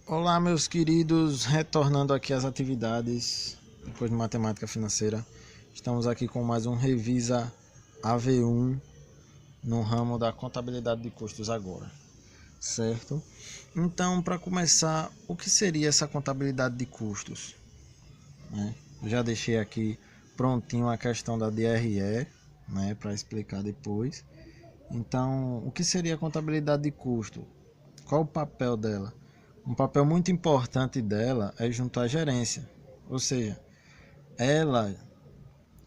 Olá, meus queridos, retornando aqui às atividades depois de matemática financeira. Estamos aqui com mais um Revisa AV1 no ramo da contabilidade de custos agora, certo? Então, para começar, o que seria essa contabilidade de custos? Eu já deixei aqui prontinho a questão da DRE, para explicar depois. Então, o que seria a contabilidade de custo? Qual o papel dela? Um papel muito importante dela é junto à gerência, ou seja, ela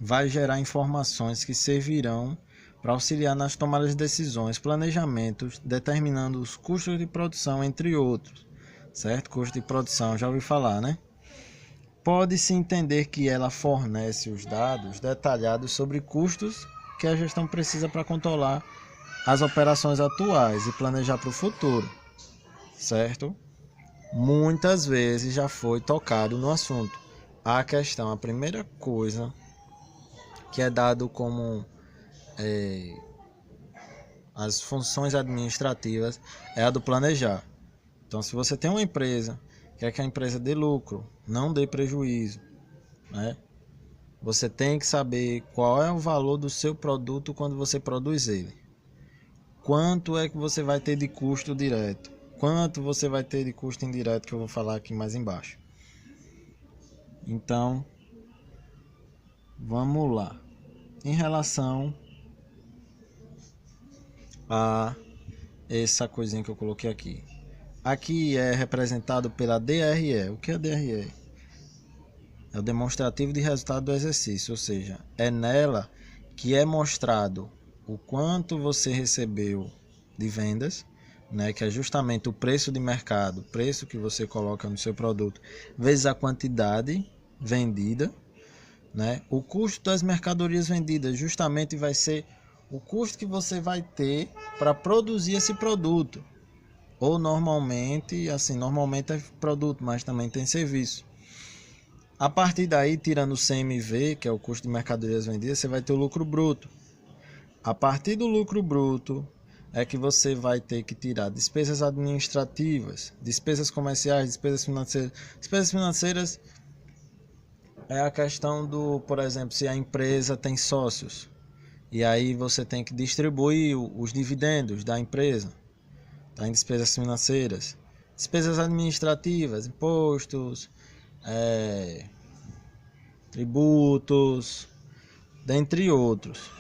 vai gerar informações que servirão para auxiliar nas tomadas de decisões, planejamentos, determinando os custos de produção, entre outros, certo? Custo de produção, já ouvi falar, né? Pode-se entender que ela fornece os dados detalhados sobre custos que a gestão precisa para controlar as operações atuais e planejar para o futuro, certo? Muitas vezes já foi tocado no assunto. A primeira coisa que é dado como as funções administrativas é a do planejar. Então, se você tem uma empresa, quer que a empresa dê lucro, não dê prejuízo, né? Você tem que saber qual é o valor do seu produto quando você produz ele. Quanto é que você vai ter de custo direto? Quanto você vai ter de custo indireto, que eu vou falar aqui mais embaixo. Então, vamos lá. Em relação a essa coisinha que eu coloquei aqui. Aqui é representado pela DRE. O que é DRE? É o demonstrativo de resultado do exercício, ou seja, é nela que é mostrado o quanto você recebeu de vendas, que é justamente o preço de mercado, o preço que você coloca no seu produto, vezes a quantidade vendida, O custo das mercadorias vendidas justamente vai ser o custo que você vai ter para produzir esse produto. Ou normalmente é produto, mas também tem serviço. A partir daí, tirando o CMV, que é o custo de mercadorias vendidas, você vai ter o lucro bruto. A partir do lucro bruto é que você vai ter que tirar despesas administrativas, despesas comerciais, despesas financeiras. Despesas financeiras é a questão do, por exemplo, se a empresa tem sócios, e aí você tem que distribuir os dividendos da empresa, tá? Em despesas financeiras. Despesas administrativas, impostos, tributos, dentre outros,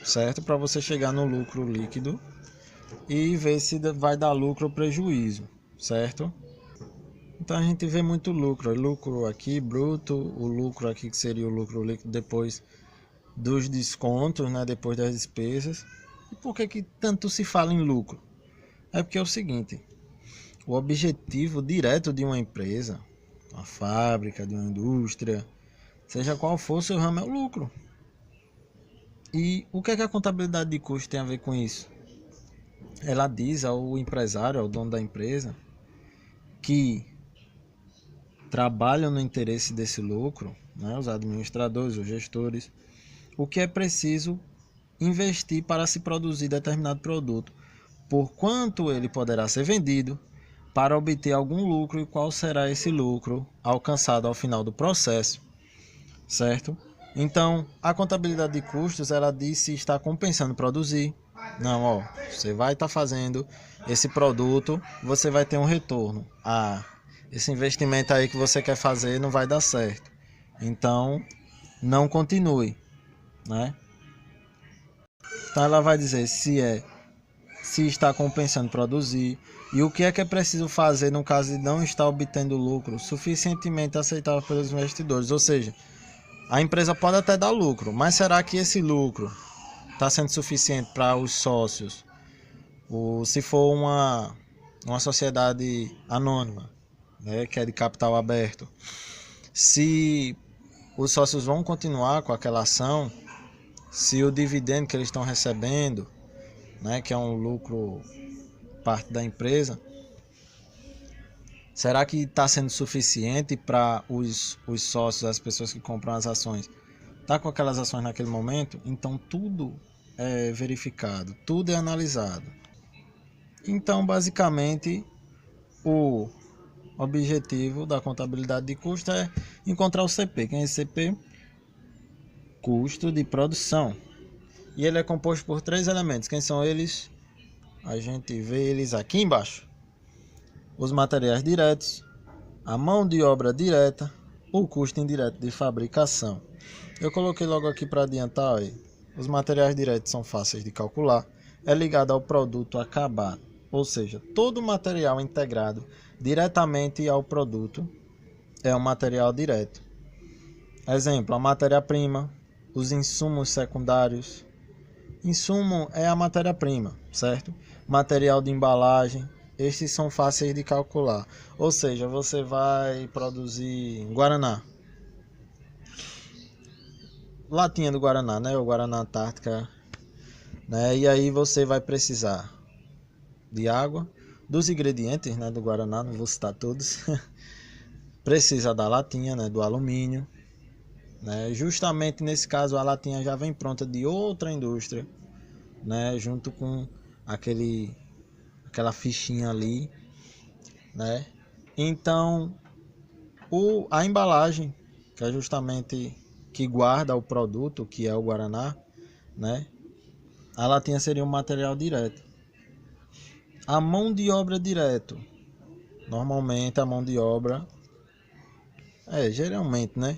certo? Para você chegar no lucro líquido e ver se vai dar lucro ou prejuízo, certo? Então a gente vê muito lucro aqui bruto, o lucro aqui que seria o lucro líquido depois dos descontos, depois das despesas. E por que tanto se fala em lucro? É porque é o seguinte, o objetivo direto de uma empresa, uma fábrica, de uma indústria, seja qual for o seu ramo, é o lucro. E o que é que a contabilidade de custo tem a ver com isso? Ela diz ao empresário, ao dono da empresa, que trabalham no interesse desse lucro, os administradores, os gestores, o que é preciso investir para se produzir determinado produto, por quanto ele poderá ser vendido, para obter algum lucro e qual será esse lucro alcançado ao final do processo, certo? Então, a contabilidade de custos, ela diz se está compensando produzir. Não, você vai estar fazendo esse produto, você vai ter um retorno. Esse investimento aí que você quer fazer não vai dar certo. Então, não continue, Então, ela vai dizer se está compensando produzir e o que é preciso fazer no caso de não estar obtendo lucro suficientemente aceitável pelos investidores. Ou seja, a empresa pode até dar lucro, mas será que esse lucro está sendo suficiente para os sócios? Se for uma sociedade anônima, que é de capital aberto, se os sócios vão continuar com aquela ação, se o dividendo que eles estão recebendo, que é um lucro parte da empresa, será que está sendo suficiente para os sócios, as pessoas que compram as ações, tá com aquelas ações naquele momento? Então tudo é verificado, tudo é analisado. Então basicamente objetivo da contabilidade de custo é encontrar o CP. Quem é esse CP? Custo de produção. E ele é composto por 3 elementos. Quem são eles? A gente vê eles aqui embaixo. Os materiais diretos, a mão de obra direta, o custo indireto de fabricação. Eu coloquei logo aqui para adiantar, ó, os materiais diretos são fáceis de calcular, é ligado ao produto acabado, ou seja, todo material integrado diretamente ao produto é um material direto. Exemplo, a matéria-prima, os insumos secundários. Insumo é a matéria-prima, certo? Material de embalagem, estes são fáceis de calcular. Ou seja, você vai produzir Guaraná. Latinha do Guaraná, né? O Guaraná Antártica, né? E aí você vai precisar de água, dos ingredientes, né, do Guaraná, não vou citar todos. Precisa da latinha, né, do alumínio, né? Justamente nesse caso a latinha já vem pronta de outra indústria, né, junto com aquela fichinha ali, né? Então, a embalagem, que é justamente que guarda o produto, que é o Guaraná, né? A latinha seria um material direto. A mão de obra direto. Normalmente a mão de obra geralmente, né?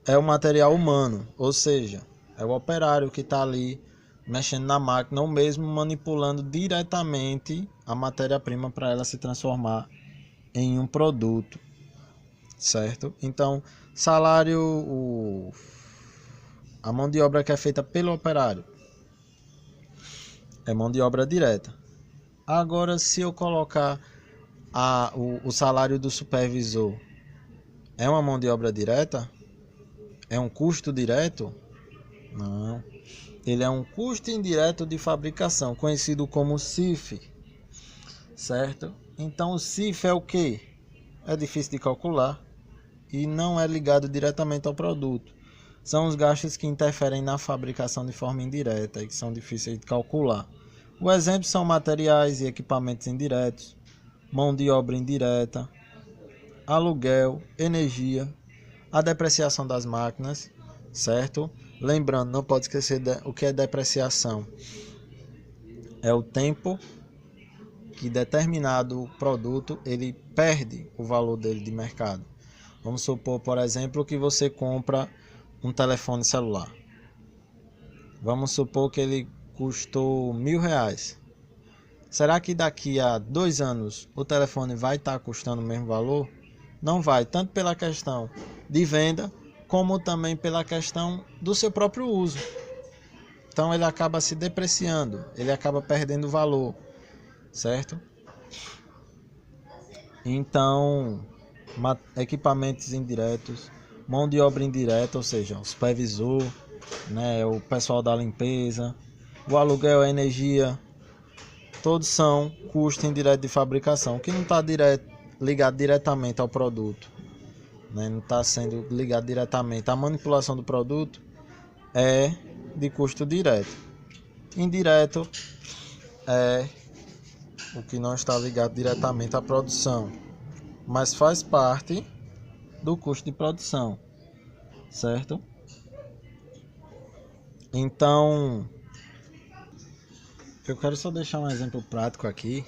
É o material humano, ou seja, é o operário que está ali mexendo na máquina ou mesmo manipulando diretamente a matéria-prima para ela se transformar em um produto, certo? Então, salário, a mão de obra que é feita pelo operário é mão de obra direta. Agora, se eu colocar o salário do supervisor, é uma mão de obra direta? É um custo direto? Não. Ele é um custo indireto de fabricação, conhecido como CIF, certo? Então o CIF é o quê? É difícil de calcular e não é ligado diretamente ao produto. São os gastos que interferem na fabricação de forma indireta e que são difíceis de calcular. O exemplo são materiais e equipamentos indiretos, mão de obra indireta, aluguel, energia, a depreciação das máquinas, certo? Lembrando, não pode esquecer o que é depreciação. É o tempo que determinado produto ele perde o valor dele de mercado. Vamos supor, por exemplo, que você compra um telefone celular. Vamos supor que ele custou R$1.000. Será que daqui a 2 anos o telefone vai estar custando o mesmo valor? Não vai, tanto pela questão de venda, como também pela questão do seu próprio uso. Então ele acaba se depreciando, ele acaba perdendo valor, certo? Então, equipamentos indiretos, mão de obra indireta, ou seja, o supervisor, né, o pessoal da limpeza, o aluguel, a energia, todos são custo indireto de fabricação, que não está ligado diretamente ao produto, né? Não está sendo ligado diretamente. A manipulação do produto é de custo direto. Indireto é o que não está ligado diretamente à produção, mas faz parte do custo de produção, certo? Então, eu quero só deixar um exemplo prático aqui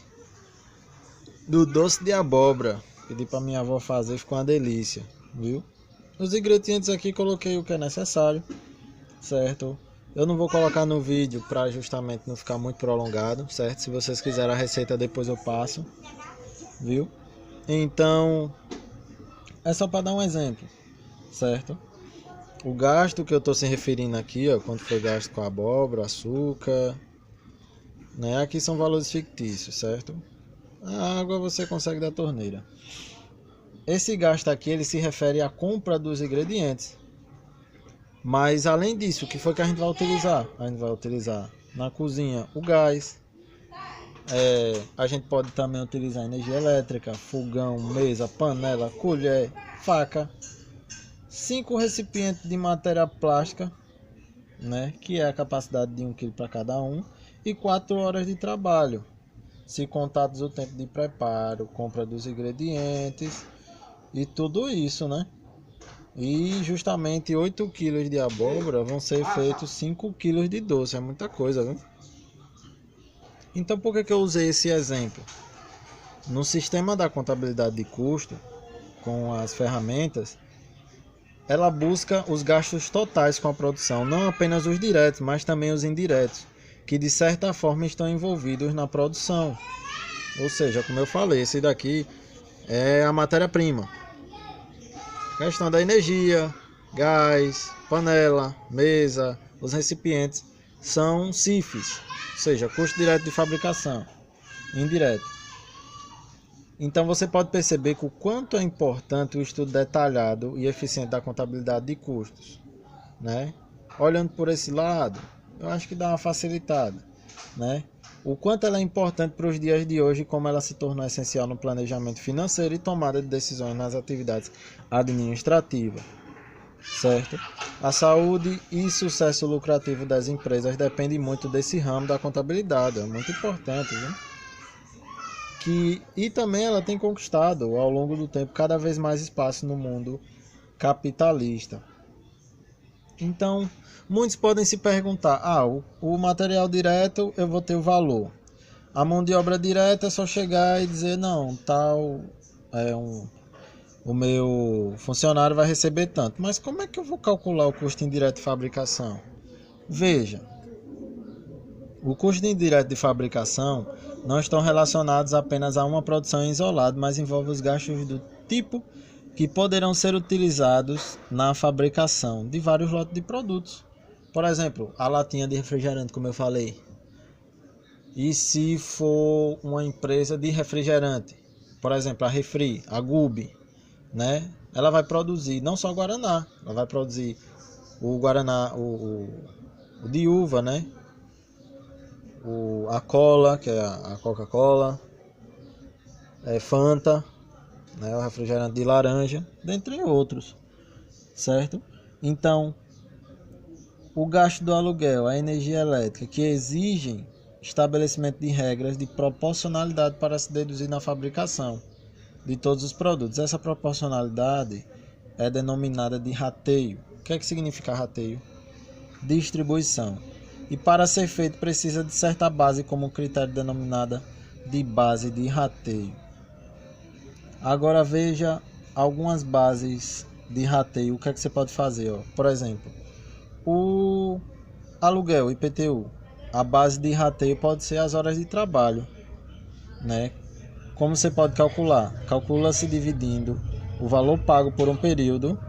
do doce de abóbora. Pedi para minha avó fazer, ficou uma delícia, viu? Os ingredientes aqui coloquei o que é necessário, certo? Eu não vou colocar no vídeo para justamente não ficar muito prolongado, certo? Se vocês quiserem a receita depois eu passo, viu? Então, é só para dar um exemplo, certo? O gasto que eu estou se referindo aqui, ó, quanto foi gasto com abóbora, açúcar, né? Aqui são valores fictícios, certo? A água você consegue da torneira. Esse gasto aqui ele se refere à compra dos ingredientes. Mas além disso, o que foi que a gente vai utilizar? A gente vai utilizar na cozinha o gás. A gente pode também utilizar energia elétrica, fogão, mesa, panela, colher, faca. 5 recipientes de matéria plástica, né, que é a capacidade de 1 kg para cada um, e 4 horas de trabalho. se contados o tempo de preparo, compra dos ingredientes e tudo isso, né? E justamente 8 quilos de abóbora vão ser feitos 5 quilos de doce, é muita coisa, viu? Então por que eu usei esse exemplo? No sistema da contabilidade de custo, com as ferramentas, ela busca os gastos totais com a produção, não apenas os diretos, mas também os indiretos, que de certa forma estão envolvidos na produção. Ou seja, como eu falei, esse daqui é a matéria-prima. Questão da energia, gás, panela, mesa, os recipientes são CIFs, ou seja, custo direto de fabricação, indireto. Então você pode perceber que o quanto é importante o estudo detalhado e eficiente da contabilidade de custos, né? Olhando por esse lado, eu acho que dá uma facilitada, né? O quanto ela é importante para os dias de hoje e como ela se tornou essencial no planejamento financeiro e tomada de decisões nas atividades administrativas, certo? A saúde e sucesso lucrativo das empresas depende muito desse ramo da contabilidade, é muito importante, né? E também ela tem conquistado ao longo do tempo cada vez mais espaço no mundo capitalista. Então, muitos podem se perguntar, o material direto eu vou ter o valor. A mão de obra direta é só chegar e dizer, não, o meu funcionário vai receber tanto. Mas como é que eu vou calcular o custo indireto de fabricação? Veja, o custo indireto de fabricação não estão relacionados apenas a uma produção isolada, mas envolvem os gastos do tipo que poderão ser utilizados na fabricação de vários lotes de produtos. Por exemplo, a latinha de refrigerante, como eu falei. E se for uma empresa de refrigerante, por exemplo, a Refri, a Gub, né? Ela vai produzir não só Guaraná, ela vai produzir o Guaraná, o de uva, né? A cola, que é a Coca-Cola, Fanta, né, o refrigerante de laranja, dentre outros, certo? Então, o gasto do aluguel, a energia elétrica, que exigem estabelecimento de regras de proporcionalidade para se deduzir na fabricação de todos os produtos. Essa proporcionalidade é denominada de rateio. O que é que significa rateio? Distribuição. E para ser feito precisa de certa base como critério denominada de base de rateio. Agora veja algumas bases de rateio. O que é que você pode fazer? Por exemplo, o aluguel, IPTU. A base de rateio pode ser as horas de trabalho, né? Como você pode calcular? Calcula-se dividindo o valor pago por um período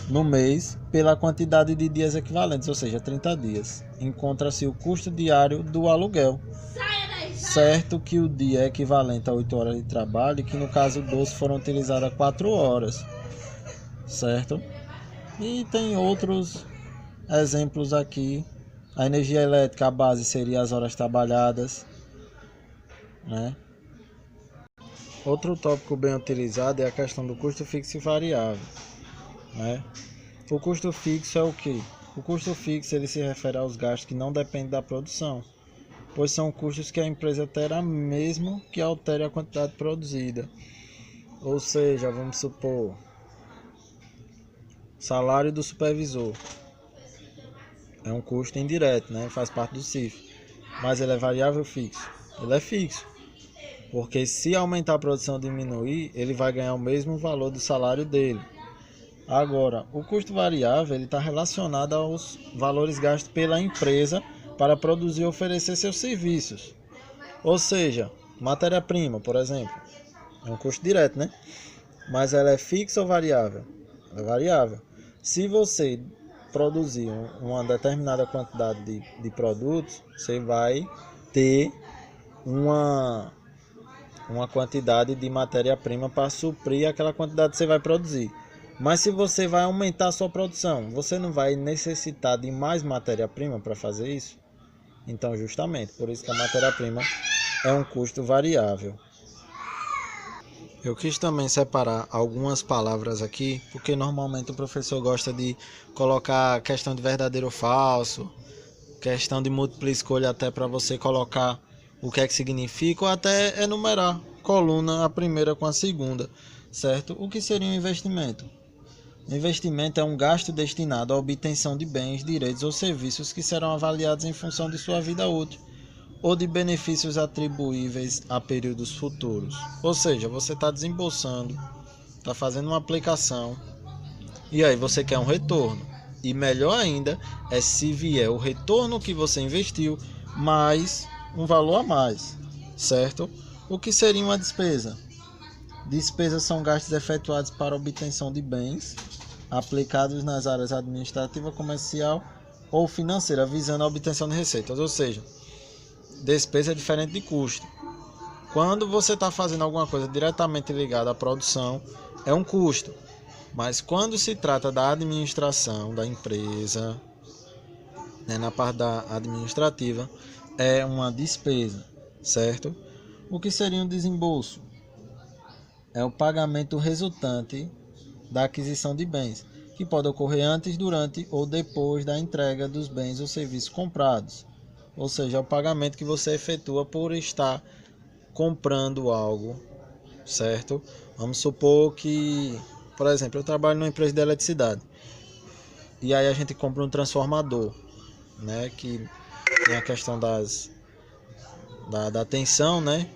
no mês pela quantidade de dias equivalentes, ou seja, 30 dias. Encontra-se o custo diário do aluguel. Certo que o dia é equivalente a 8 horas de trabalho e que no caso 12 foram utilizadas 4 horas. Certo? E tem outros exemplos aqui. A energia elétrica, a base seria as horas trabalhadas, né? Outro tópico bem utilizado é a questão do custo fixo e variável, né? O custo fixo é o quê? O custo fixo ele se refere aos gastos que não dependem da produção, pois são custos que a empresa terá mesmo que altere a quantidade produzida. Ou seja, vamos supor, salário do supervisor é um custo indireto, né? Faz parte do CIF, mas ele é variável ou fixo? Ele é fixo, porque se aumentar a produção ou diminuir, ele vai ganhar o mesmo valor do salário dele. Agora, o custo variável está relacionado aos valores gastos pela empresa para produzir e oferecer seus serviços. Ou seja, matéria-prima, por exemplo, é um custo direto, né? Mas ela é fixa ou variável? É variável. Se você produzir uma determinada quantidade de produtos, você vai ter uma quantidade de matéria-prima para suprir aquela quantidade que você vai produzir. Mas se você vai aumentar a sua produção, você não vai necessitar de mais matéria-prima para fazer isso? Então, justamente, por isso que a matéria-prima é um custo variável. Eu quis também separar algumas palavras aqui, porque normalmente o professor gosta de colocar questão de verdadeiro ou falso, questão de múltipla escolha até para você colocar o que é que significa, ou até enumerar coluna a primeira com a segunda, certo? O que seria um investimento? Investimento é um gasto destinado à obtenção de bens, direitos ou serviços que serão avaliados em função de sua vida útil ou de benefícios atribuíveis a períodos futuros. Ou seja, você está desembolsando, está fazendo uma aplicação e aí você quer um retorno. E melhor ainda é se vier o retorno que você investiu mais um valor a mais, certo? O que seria uma despesa? Despesas são gastos efetuados para obtenção de bens aplicados nas áreas administrativa, comercial ou financeira, visando a obtenção de receitas. Ou seja, despesa é diferente de custo. Quando você está fazendo alguma coisa diretamente ligada à produção, é um custo. Mas quando se trata da administração da empresa, né, na parte da administrativa, é uma despesa, certo? O que seria um desembolso? É o pagamento resultante da aquisição de bens, que pode ocorrer antes, durante ou depois da entrega dos bens ou serviços comprados. Ou seja, é o pagamento que você efetua por estar comprando algo, certo? Vamos supor que, por exemplo, eu trabalho numa empresa de eletricidade e aí a gente compra um transformador, né? Que tem a questão da tensão, né?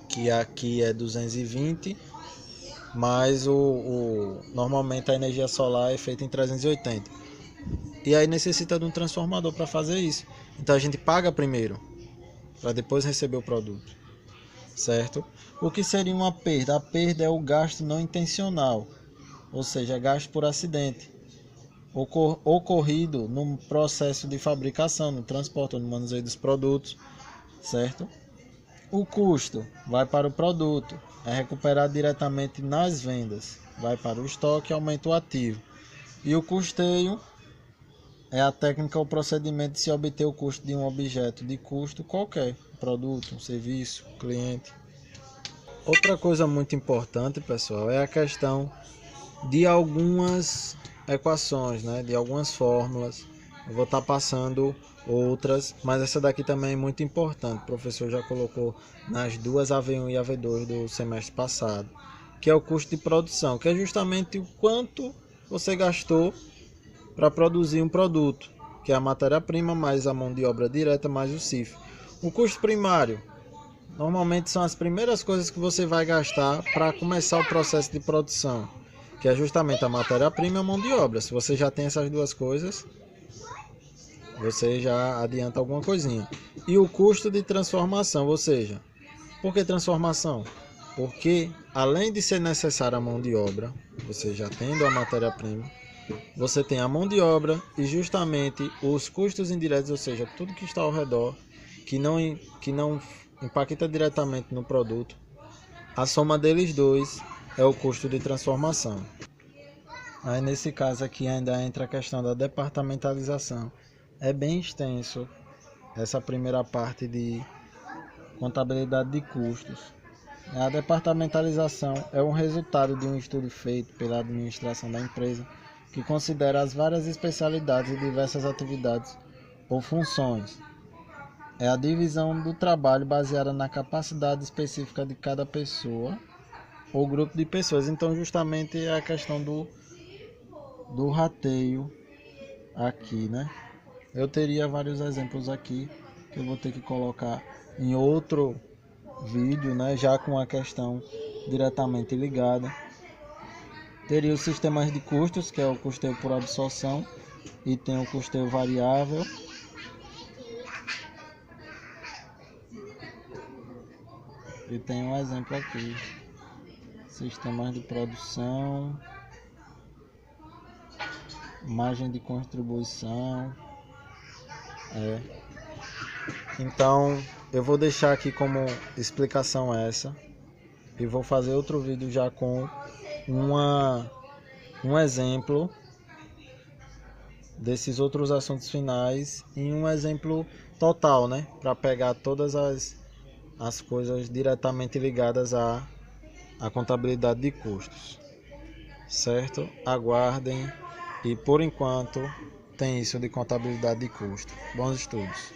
Que aqui é 220, mas normalmente a energia solar é feita em 380. E aí necessita de um transformador para fazer isso. Então a gente paga primeiro, para depois receber o produto, certo? O que seria uma perda? A perda é o gasto não intencional, ou seja, gasto por acidente, ocorrido no processo de fabricação, no transporte ou no manuseio dos produtos, certo? O custo vai para o produto, é recuperado diretamente nas vendas, vai para o estoque e aumenta o ativo. E o custeio é a técnica ou procedimento de se obter o custo de um objeto de custo qualquer, produto, um serviço, cliente. Outra coisa muito importante, pessoal, é a questão de algumas equações, né, de algumas fórmulas. Eu vou estar passando outras, mas essa daqui também é muito importante. O professor já colocou nas duas AV1 e AV2 do semestre passado, que é o custo de produção, que é justamente o quanto você gastou para produzir um produto, que é a matéria-prima mais a mão de obra direta mais o CIF. O custo primário normalmente são as primeiras coisas que você vai gastar para começar o processo de produção, que é justamente a matéria-prima e a mão de obra. Se você já tem essas duas coisas, você já adianta alguma coisinha. E o custo de transformação, ou seja, por que transformação? Porque além de ser necessária a mão de obra, você já tendo a matéria-prima, você tem a mão de obra e justamente os custos indiretos, ou seja, tudo que está ao redor, que não impacta diretamente no produto. A soma deles dois é o custo de transformação. Aí nesse caso aqui ainda entra a questão da departamentalização. É bem extenso essa primeira parte de contabilidade de custos. A departamentalização é um resultado de um estudo feito pela administração da empresa que considera as várias especialidades e diversas atividades ou funções. É a divisão do trabalho baseada na capacidade específica de cada pessoa ou grupo de pessoas. Então justamente é a questão do rateio aqui, né? Eu teria vários exemplos aqui que eu vou ter que colocar em outro vídeo, né? Já com a questão diretamente ligada. Teria os sistemas de custos, que é o custeio por absorção, e tem o custeio variável. E tem um exemplo aqui. Sistemas de produção, margem de contribuição. Então eu vou deixar aqui como explicação essa e vou fazer outro vídeo já com um exemplo desses outros assuntos finais e um exemplo total, né, para pegar todas as coisas diretamente ligadas à contabilidade de custos, certo? Aguardem, e por enquanto tem isso de contabilidade de custo. Bons estudos.